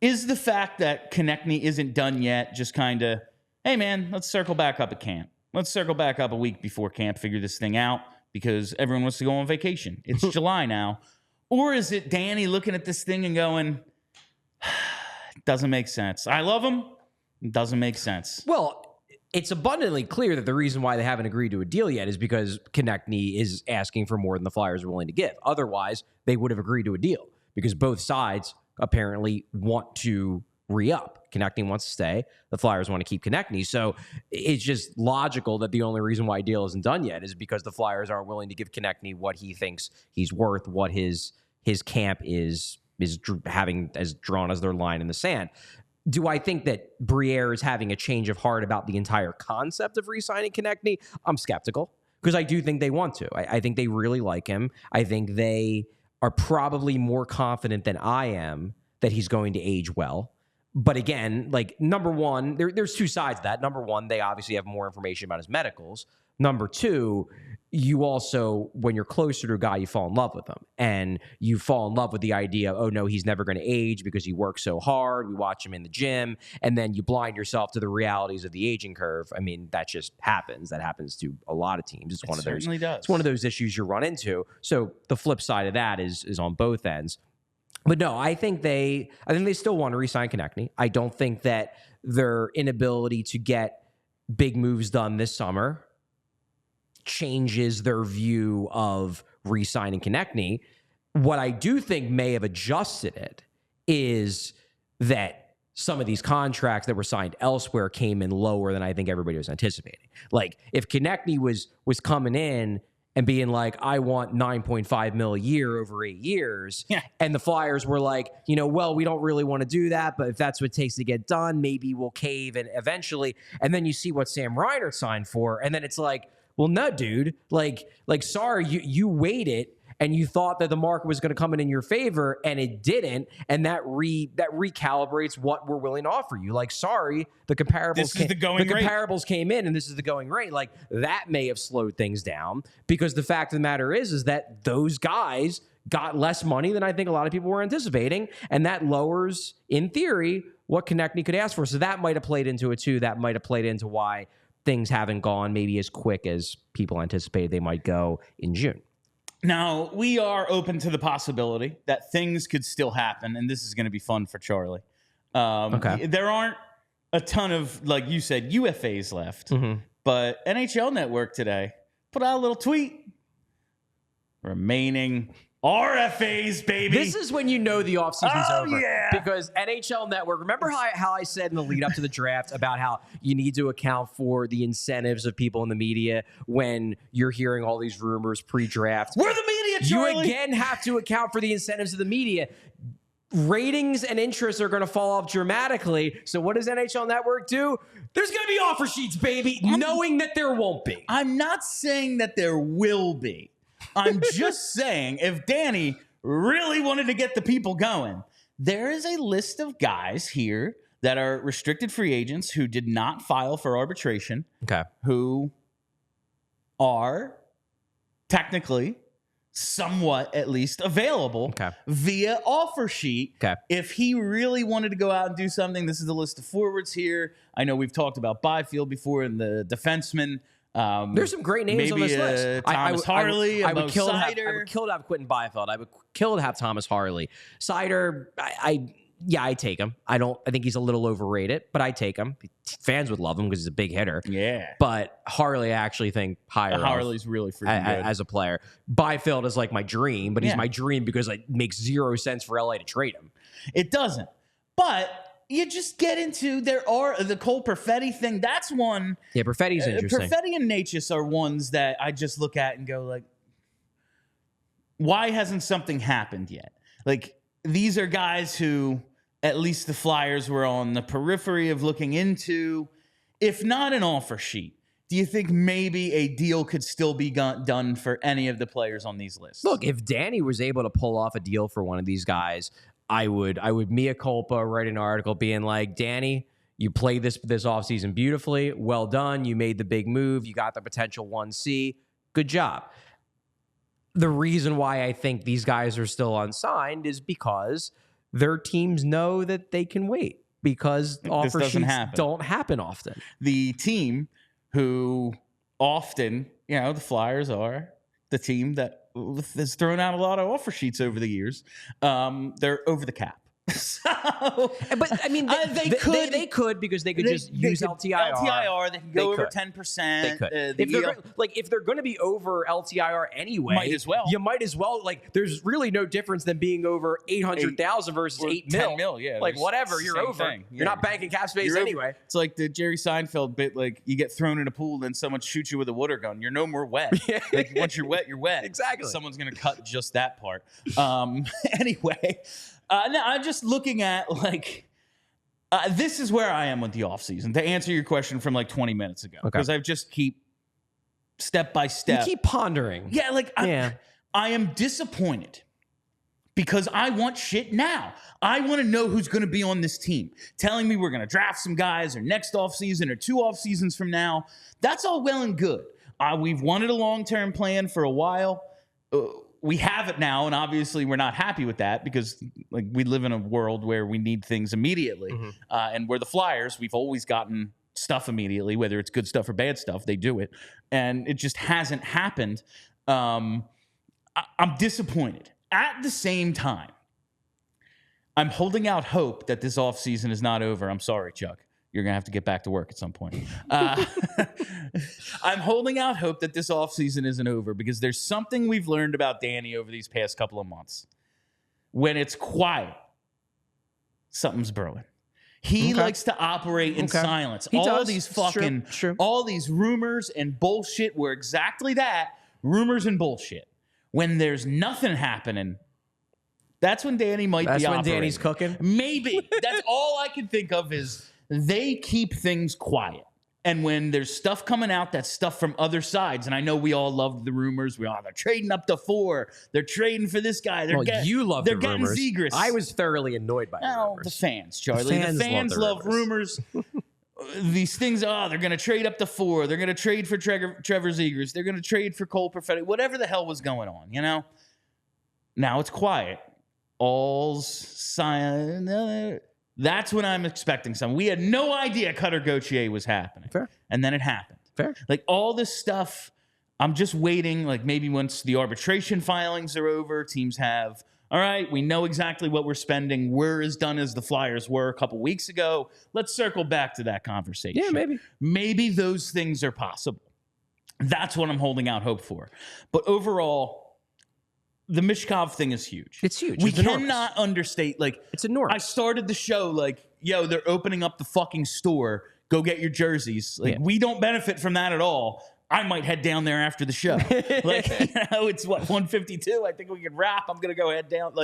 Is the fact that Konecny isn't done yet just kind of, hey, man, let's circle back up at camp. Let's circle back up a week before camp, figure this thing out because everyone wants to go on vacation. It's July now. Or is it Danny looking at this thing and going, doesn't make sense. I love him. It doesn't make sense. Well, it's abundantly clear that the reason why they haven't agreed to a deal yet is because Konecny is asking for more than the Flyers are willing to give. Otherwise, they would have agreed to a deal because both sides apparently want to re-up. Konecny wants to stay. The Flyers want to keep Konecny. So it's just logical that the only reason why a deal isn't done yet is because the Flyers aren't willing to give Konecny what he thinks he's worth, what his camp is having as drawn as their line in the sand. Do I think that Briere is having a change of heart about the entire concept of re-signing Konecny? I'm skeptical because I do think they want to. I think they really like him. I think they are probably more confident than I am that he's going to age well. But again, like, number one, there's two sides to that. Number one, they obviously have more information about his medicals. Number two, you also, when you're closer to a guy, you fall in love with him. And you fall in love with the idea of, oh, no, he's never going to age because he works so hard. We watch him in the gym. And then you blind yourself to the realities of the aging curve. I mean, that just happens. That happens to a lot of teams. It's one of those. It's one of those issues you run into. So the flip side of that is on both ends. But no, I think they still want to re-sign Konecny. I don't think that their inability to get big moves done this summer changes their view of re-signing Konecny. What I do think may have adjusted it is that some of these contracts that were signed elsewhere came in lower than I think everybody was anticipating. Like, if Konecny was coming in and being like, I want $9.5 million a year over 8 years. Yeah. And the Flyers were like, well, we don't really want to do that, but if that's what it takes to get done, maybe we'll cave and eventually. And then you see what Sam Reiner signed for. And then it's like, well, no, dude, like, sorry, you waited and you thought that the market was going to come in your favor and it didn't. And that recalibrates what we're willing to offer you. Like, sorry, the comparables came in and this is the going rate. Like, that may have slowed things down because the fact of the matter is that those guys got less money than I think a lot of people were anticipating. And that lowers, in theory, what Konecny could ask for. So that might have played into it too. That might have played into why things haven't gone maybe as quick as people anticipated they might go in June. Now, we are open to the possibility that things could still happen, and this is going to be fun for Charlie. Okay. There aren't a ton of, like you said, UFAs left, but NHL Network today put out a little tweet. Remaining RFAs, baby. This is when you know the offseason's over. Yeah. Because NHL Network, remember how I said in the lead up to the draft about how you need to account for the incentives of people in the media when you're hearing all these rumors pre-draft? We're the media, Charlie. You again have to account for the incentives of the media. Ratings and interests are going to fall off dramatically. So what does NHL Network do? There's going to be offer sheets, baby, knowing that there won't be. I'm not saying that there will be. I'm just saying, if Danny really wanted to get the people going, there is a list of guys here that are restricted free agents who did not file for arbitration, who are technically somewhat at least available via offer sheet. If he really wanted to go out and do something, this is the list of forwards here. I know we've talked about Byfield before and the defenseman. There's some great names on this list. Thomas Harley, I would kill to have Quentin Byfield. I would kill to have Thomas Harley. Seider, I take him. I think he's a little overrated, but I take him. Fans would love him because he's a big hitter. Yeah. But Harley, I actually think higher. Harley's really freaking good as a player. Byfield is like my dream, but he's my dream because it makes zero sense for LA to trade him. It doesn't. But you just get into the Cole Perfetti thing. That's one. Yeah, Perfetti's interesting. Perfetti and Natchez are ones that I just look at and go like, why hasn't something happened yet? Like, these are guys who at least the Flyers were on the periphery of looking into. If not an offer sheet, do you think maybe a deal could still be done for any of the players on these lists? Look, if Danny was able to pull off a deal for one of these guys, I would mea culpa, write an article being like, Danny, you played this offseason beautifully. Well done. You made the big move. You got the potential 1C. Good job. The reason why I think these guys are still unsigned is because their teams know that they can wait because offer sheets don't happen often. The team who often, the Flyers are the team that has thrown out a lot of offer sheets over the years. They're over the cap. But I mean, they could because they could just use LTIR. LTIR, they can go over 10%. They could. If they're going to be over LTIR anyway, you might as well. Like, there's really no difference than being over 800,000 versus 8 mil. 10 mil, yeah. Like, whatever, you're over. Yeah. You're not banking cap space anyway. It's like the Jerry Seinfeld bit. Like, you get thrown in a pool, then someone shoots you with a water gun. You're no more wet. Like, once you're wet, you're wet. Exactly. Someone's going to cut just that part. Anyway. No, I'm just looking at, this is where I am with the offseason, to answer your question from 20 minutes ago. Because I just keep step by step. You keep pondering. Yeah, I am disappointed because I want shit now. I want to know who's going to be on this team. Telling me we're going to draft some guys or next offseason or 2 off seasons from now, that's all well and good. We've wanted a long-term plan for a while. We have it now, and obviously we're not happy with that because we live in a world where we need things immediately. And we're the Flyers. We've always gotten stuff immediately, whether it's good stuff or bad stuff. They do it. And it just hasn't happened. I'm disappointed. At the same time, I'm holding out hope that this offseason is not over. I'm sorry, Chuck. You're going to have to get back to work at some point. I'm holding out hope that this offseason isn't over because there's something we've learned about Danny over these past couple of months. When it's quiet, something's brewing. He likes to operate in silence. All these all these rumors and bullshit were exactly that, rumors and bullshit. When there's nothing happening, that's when Danny might be operating. That's when Danny's cooking? Maybe. That's all I can think of is they keep things quiet. And when there's stuff coming out, that's stuff from other sides. And I know we all loved the rumors. They're trading up to 4. They're trading for this guy. You love the rumors. Getting Zegras. I was thoroughly annoyed by the rumors. The fans, Charlie. The fans love rumors. These things, they're going to trade up to 4. They're going to trade for Trevor Zegras. They're going to trade for Cole Perfetti. Whatever the hell was going on, Now it's quiet. All's silent. That's when I'm expecting something. We had no idea Cutter Gauthier was happening. Fair. And then it happened. Fair. All this stuff, I'm just waiting. Maybe once the arbitration filings are over, teams have, all right, we know exactly what we're spending. We're as done as the Flyers were a couple weeks ago. Let's circle back to that conversation. Yeah, maybe. Maybe those things are possible. That's what I'm holding out hope for. But overall, the Mishkov thing is huge. It's huge. We cannot understate. It's enormous. I started the show they're opening up the fucking store. Go get your jerseys. We don't benefit from that at all. I might head down there after the show. It's 1:52. I think we can wrap. I'm gonna go head down.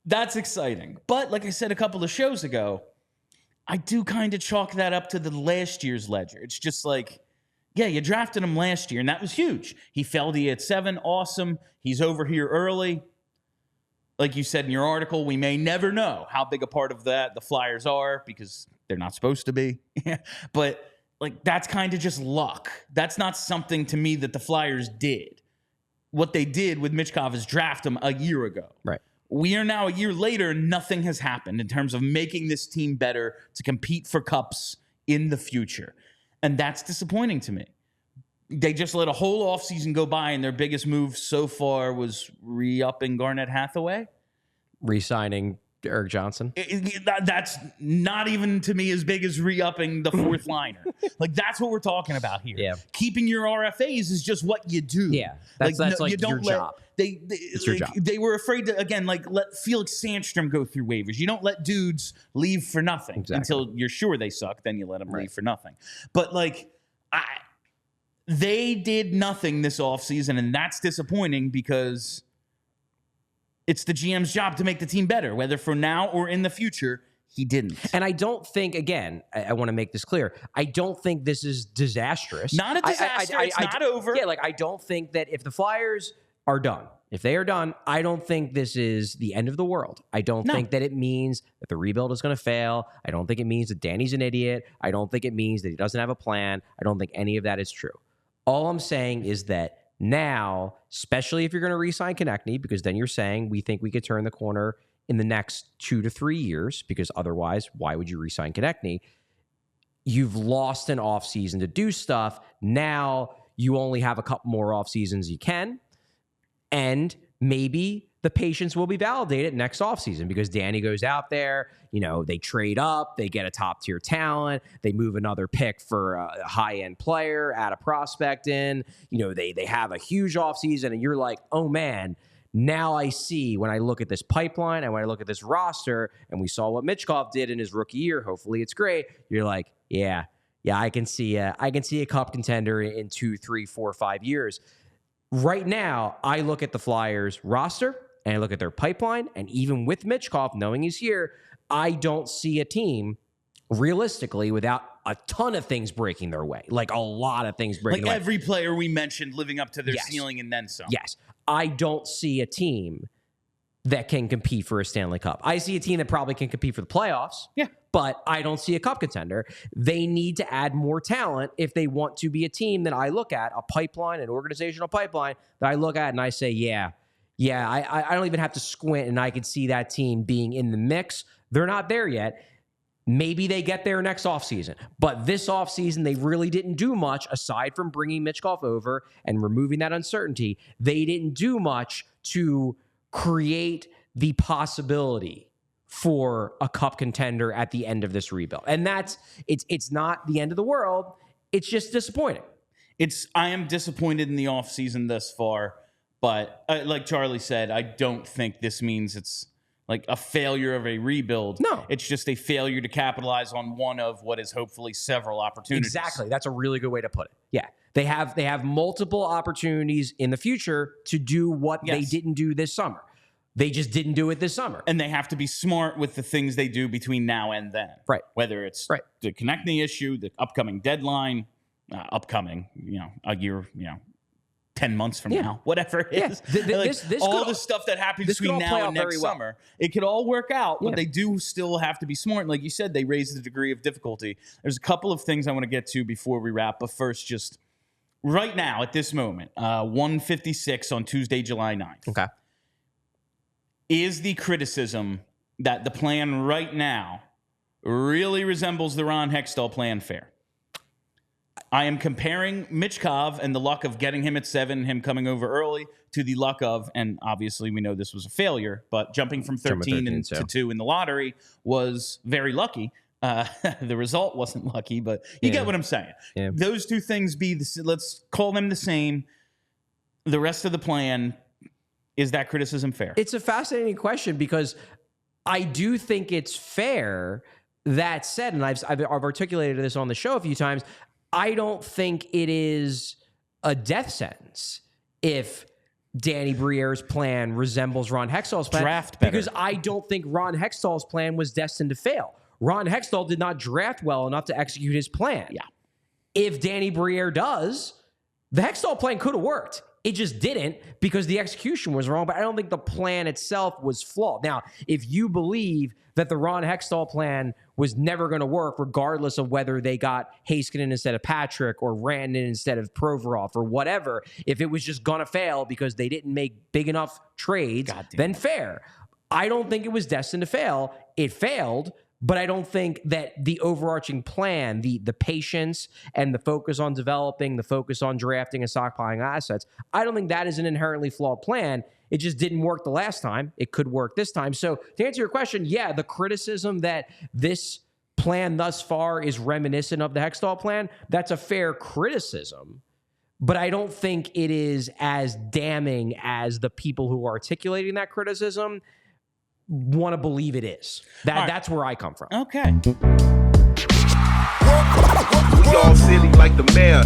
That's exciting. But like I said a couple of shows ago, I do kind of chalk that up to the last year's ledger. It's just yeah, you drafted him last year, and that was huge. He fell to you at 7. Awesome. He's over here early. Like you said in your article, we may never know how big a part of that the Flyers are because they're not supposed to be. But, that's kind of just luck. That's not something to me that the Flyers did. What they did with Michkov is draft him a year ago. Right. We are now a year later, and nothing has happened in terms of making this team better to compete for cups in the future. And that's disappointing to me. They just let a whole offseason go by, and their biggest move so far was re-upping Garnett Hathaway. Re-signing Eric Johnson. That's not even, to me, as big as re-upping the 4th liner. That's what we're talking about here. Yeah. Keeping your RFAs is just what you do. Yeah, that's your job. It's your job. They were afraid to, again, let Felix Sandstrom go through waivers. You don't let dudes leave for nothing until you're sure they suck. Then you let them leave for nothing. But, they did nothing this offseason, and that's disappointing because it's the GM's job to make the team better, whether for now or in the future. He didn't. And I don't think, again, I want to make this clear, I don't think this is disastrous. Not a disaster. It's not over. Yeah, I don't think that if the Flyers are done, if they are done, I don't think this is the end of the world. I don't think that it means that the rebuild is going to fail. I don't think it means that Danny's an idiot. I don't think it means that he doesn't have a plan. I don't think any of that is true. All I'm saying is that now, especially if you're going to re-sign Konecny, because then you're saying we think we could turn the corner in the next 2 to 3 years, because otherwise, why would you re-sign Konecny? You've lost an offseason to do stuff. Now you only have a couple more off seasons you can. And maybe the patience will be validated next offseason because Danny goes out there, they trade up, they get a top tier talent, they move another pick for a high end player, add a prospect in, they have a huge offseason, and you're like, oh man, now I see when I look at this pipeline and when I look at this roster, and we saw what Michkov did in his rookie year, hopefully it's great. You're like, yeah, I can see a cup contender in 2, 3, 4, 5 years. Right now, I look at the Flyers roster and I look at their pipeline, and even with Michkov, knowing he's here, I don't see a team realistically without a ton of things breaking their way, like a lot of things breaking their way. Like every player we mentioned living up to their ceiling and then some. Yes. I don't see a team that can compete for a Stanley Cup. I see a team that probably can compete for the playoffs. Yeah. But I don't see a cup contender. They need to add more talent if they want to be a team that I look at, a pipeline, an organizational pipeline that I look at and I say, I don't even have to squint and I could see that team being in the mix. They're not there yet. Maybe they get there next offseason. But this offseason, they really didn't do much aside from bringing Michkov over and removing that uncertainty. They didn't do much to create the possibility for a cup contender at the end of this rebuild. And it's not the end of the world. It's just disappointing. I am disappointed in the offseason thus far, but like Charlie said, I don't think this means it's like a failure of a rebuild. No. It's just a failure to capitalize on one of what is hopefully several opportunities. Exactly. That's a really good way to put it. Yeah. They have multiple opportunities in the future to do what they didn't do this summer. They just didn't do it this summer. And they have to be smart with the things they do between now and then. Right. Whether it's the Konecny issue, the upcoming deadline, a year, 10 months from now, whatever it is. The stuff that happens between now and next summer. It could all work out, but they do still have to be smart. And like you said, they raise the degree of difficulty. There's a couple of things I want to get to before we wrap. But first, just right now at this moment, 1:56 on Tuesday, July 9th. Okay. Is the criticism that the plan right now really resembles the Ron Hextall plan fair? I am comparing Michkov and the luck of getting him at 7, him coming over early, to the luck of, and obviously we know this was a failure, but jumping from 13 to 2 in the lottery was very lucky. The result wasn't lucky, but you get what I'm saying. Yeah. Those two things let's call them the same. The rest of the plan, is that criticism fair? It's a fascinating question because I do think it's fair. That said, and I've articulated this on the show a few times, I don't think it is a death sentence if Danny Briere's plan resembles Ron Hextall's plan. Draft better. Because I don't think Ron Hextall's plan was destined to fail. Ron Hextall did not draft well enough to execute his plan. Yeah. If Danny Briere does, the Hextall plan could have worked. It just didn't because the execution was wrong, but I don't think the plan itself was flawed. Now, if you believe that the Ron Hextall plan was never going to work, regardless of whether they got Heiskanen instead of Patrick or Rantanen instead of Provorov or whatever, if it was just going to fail because they didn't make big enough trades, then fair. I don't think it was destined to fail. It failed. But I don't think that the overarching plan, the patience and the focus on developing, the focus on drafting and stockpiling assets, I don't think that is an inherently flawed plan. It just didn't work the last time. It could work this time. So to answer your question, yeah, the criticism that this plan thus far is reminiscent of the Hextall plan, that's a fair criticism. But I don't think it is as damning as the people who are articulating that criticism want to believe it is. That's where I come from. Okay. We all silly like the mayor.